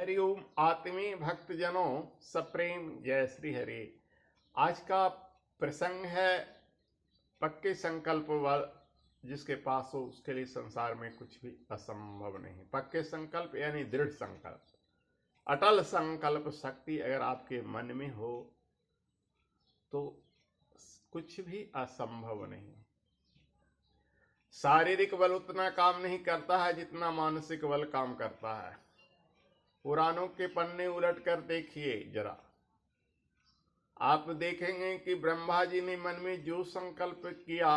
हरिओम आत्मीय भक्तजनों, सप्रेम जय श्री हरि। आज का प्रसंग है पक्के संकल्प वाला जिसके पास हो उसके लिए संसार में कुछ भी असंभव नहीं। पक्के संकल्प यानी दृढ़ संकल्प, अटल संकल्प शक्ति अगर आपके मन में हो तो कुछ भी असंभव नहीं। शारीरिक बल उतना काम नहीं करता है जितना मानसिक बल काम करता है। पुराणों के पन्ने उलट कर देखिए जरा, आप देखेंगे कि ब्रह्मा जी ने मन में जो संकल्प किया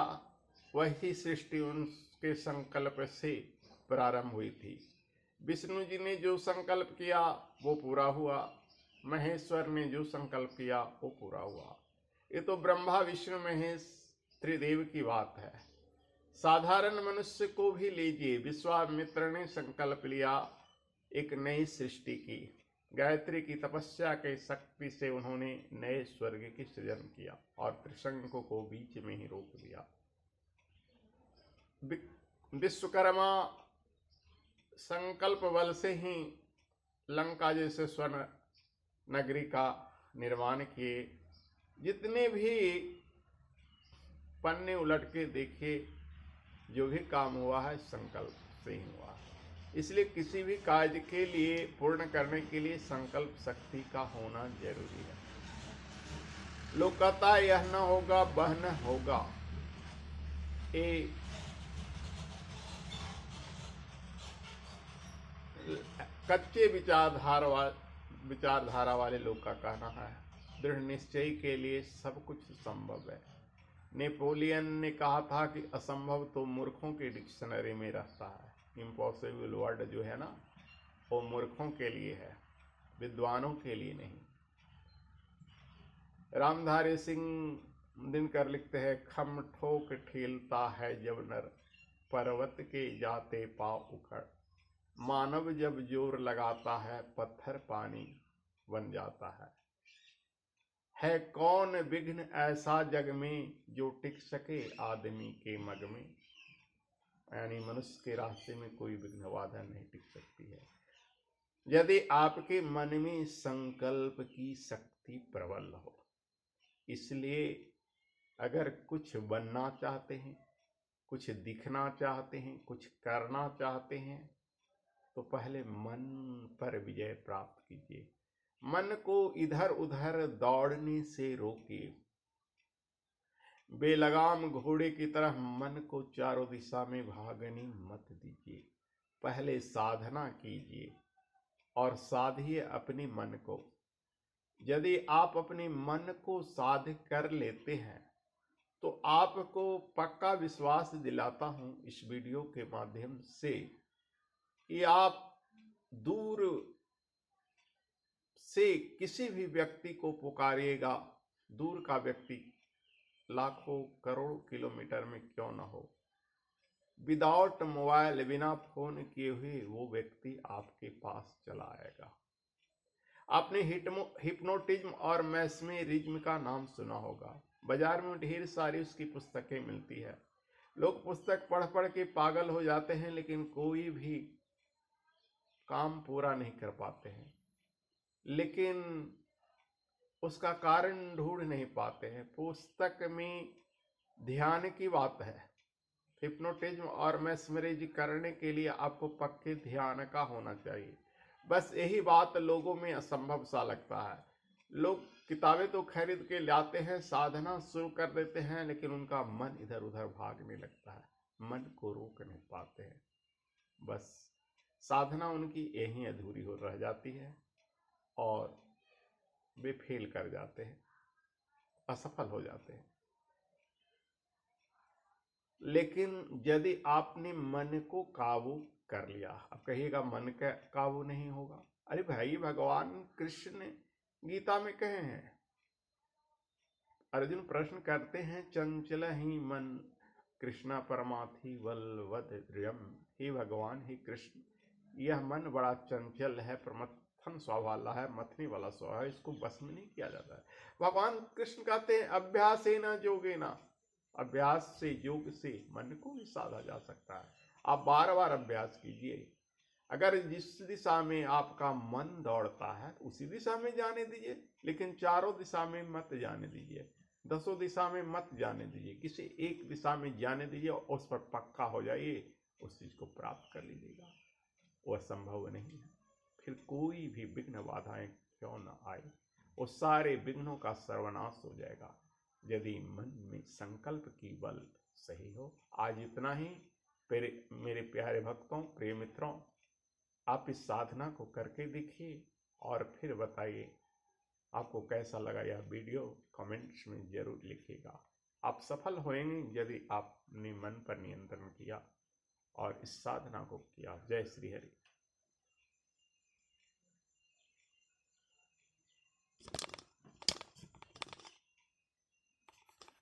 वही सृष्टि उनके संकल्प से प्रारंभ हुई थी। विष्णु जी ने जो संकल्प किया वो पूरा हुआ, महेश्वर ने जो संकल्प किया वो पूरा हुआ। ये तो ब्रह्मा विष्णु महेश त्रिदेव की बात है। साधारण मनुष्य को भी लीजिए, विश्वामित्र ने संकल्प लिया एक नई सृष्टि की। गायत्री की तपस्या के शक्ति से उन्होंने नए स्वर्ग की सृजन किया और त्रिशंकु को बीच में ही रोक दिया। विश्वकर्मा संकल्प बल से ही लंका जैसे स्वर्ण नगरी का निर्माण किए। जितने भी पन्ने उलट के देखिए, जो भी काम हुआ है संकल्प से ही हुआ है। इसलिए किसी भी कार्य के लिए पूर्ण करने के लिए संकल्प शक्ति का होना जरूरी है। लोग कहता है यह न होगा वह न होगा, ये कच्चे विचारधारा वाले लोग का कहना है। दृढ़ निश्चय के लिए सब कुछ संभव है। नेपोलियन ने कहा था कि असंभव तो मूर्खों की डिक्शनरी में रहता है। इम्पॉसिबल वर्ड जो है ना, वो मूर्खों के लिए है, विद्वानों के लिए नहीं। रामधारी सिंह दिनकर लिखते हैं, खम ठोक ठेलता है जब नर, पर्वत के जाते पांव उखड़, मानव जब जोर लगाता है पत्थर पानी बन जाता है कौन विघ्न ऐसा जग में जो टिक सके आदमी के मग में। यानी मनुष्य के रास्ते में कोई विघ्न बाधा नहीं टिक सकती है यदि आपके मन में संकल्प की शक्ति प्रबल हो। इसलिए अगर कुछ बनना चाहते हैं, कुछ दिखना चाहते हैं, कुछ करना चाहते हैं तो पहले मन पर विजय प्राप्त कीजिए। मन को इधर उधर दौड़ने से रोकिए। बेलगाम घोड़े की तरह मन को चारों दिशा में भागने मत दीजिए। पहले साधना कीजिए और साधिए अपने मन को। यदि आप अपने मन को साध कर लेते हैं तो आपको पक्का विश्वास दिलाता हूं इस वीडियो के माध्यम से कि आप दूर से किसी भी व्यक्ति को पुकारिएगा, दूर का व्यक्ति लाखों करोड़ों किलोमीटर में क्यों न हो, विदाउट मोबाइल, बिना फोन किए हुए वो व्यक्ति आपके पास चला आएगा। आपने हिप्नोटिज्म और मैस्मेरिज्म का नाम सुना होगा। बाजार में ढेर सारी उसकी पुस्तकें मिलती है। लोग पुस्तक पढ़ पढ़ के पागल हो जाते हैं लेकिन कोई भी काम पूरा नहीं कर पाते हैं, लेकिन उसका कारण ढूंढ नहीं पाते हैं। पुस्तक में ध्यान की बात है। हिप्नोटिज्म और मैस्मरेज करने के लिए आपको पक्के ध्यान का होना चाहिए। बस यही बात लोगों में असंभव सा लगता है। लोग किताबें तो खरीद के लाते हैं, साधना शुरू कर देते हैं, लेकिन उनका मन इधर उधर भागने लगता है, मन को रोक नहीं पाते हैं। बस साधना उनकी यहीं अधूरी हो रह जाती है और वे फेल कर जाते हैं, असफल हो जाते हैं। लेकिन यदि आपने मन को काबू कर लिया, अब कहिएगा मन का काबू नहीं होगा। अरे भाई, भगवान कृष्ण गीता में कहे हैं। अर्जुन प्रश्न करते हैं, चंचल ही मन कृष्णा परमार्थी बलवद्रियम। हे भगवान, हे कृष्ण, यह मन बड़ा चंचल है, प्रमथन स्वभाव वाला है, मथने वाला स्वभाव है, इसको बस में नहीं किया जाता है। भगवान कृष्ण कहते हैं, अभ्यासेन योगेन, अभ्यास से, योग से मन को भी साधा जा सकता है। आप बार बार अभ्यास कीजिए। अगर जिस दिशा में आपका मन दौड़ता है उसी दिशा में जाने दीजिए, लेकिन चारों दिशा में मत जाने दीजिए, 10 दिशा में मत जाने दीजिए, किसी एक दिशा में जाने दीजिए और उस पर पक्का हो जाइए, उस चीज को प्राप्त कर लीजिएगा। वह संभव नहीं है। फिर कोई भी विघ्न बाधाएं क्यों न आए, वो सारे विघ्नों का सर्वनाश हो जाएगा यदि मन में संकल्प की बल सही हो। आज इतना ही मेरे प्यारे भक्तों, प्रिय मित्रों, आप इस साधना को करके देखिए और फिर बताइए आपको कैसा लगा यह वीडियो। कमेंट्स में जरूर लिखिएगा। आप सफल होंगे यदि आपने मन पर नियंत्रण किया और इस साधना को किया। जय श्री हरि।